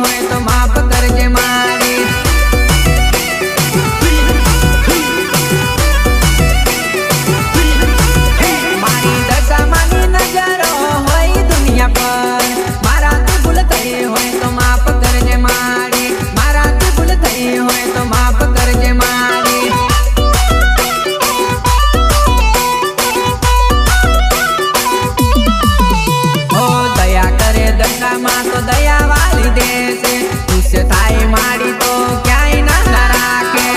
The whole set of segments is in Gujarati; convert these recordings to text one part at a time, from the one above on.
હોય તો માફ કરજે મારી મારી દશામાની નજરો હોય દુનિયા પર મારાથી ભૂલ થઈ હોય તો માફ કરજે મારી મારાથી ભૂલ થઈ હોય તો માફ કરજે મારી દશામાં તો દયા વાલી દેશે ખુશ થાય માડી તો ક્યાંય ના રાખે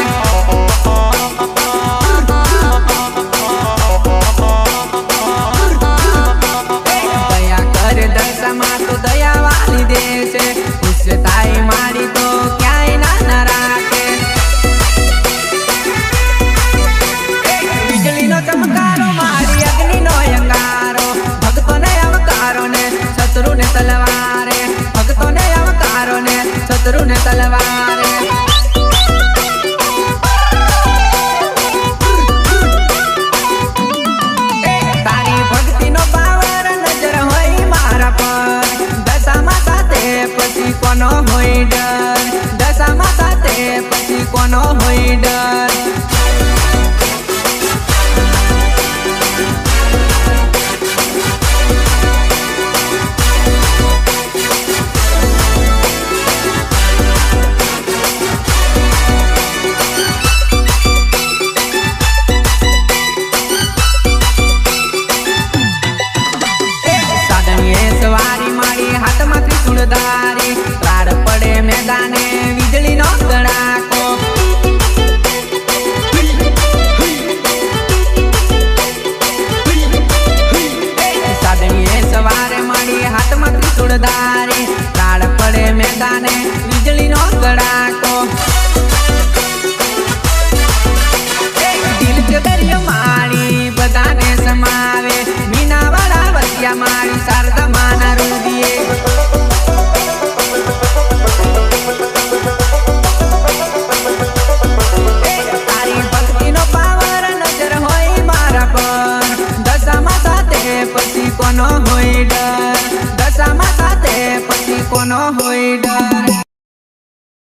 દયા કરે દશામાં તો દયા વાલી દેશે ખુશ થાય માડી તો ક્યાંય ના રાખે વીજળીનો ચમકારો મારી અગ્નિનો અંગારો ભક્તોને આવકારો ને શત્રુને તલવારે ભક્તોને આવકારો ને શત્રુને તલવારે તારી ભક્તિનો પાવર નજર હોય મારા પર દશામાં સાથે પછી કોનો હોય ડર દશામાં સાથે પછી કોનો હોય ડર રાડ પડે મેદાને વીજળીનો કડાકો સાદણીએ સવારે મળી હાથમાં ત્રિશુળધારી રાડ પડે મેદાને વીજળીનો કડાકો દિલ છે દરિયો મારી બધાને સમાવે મીના વાળા વસિયા મારી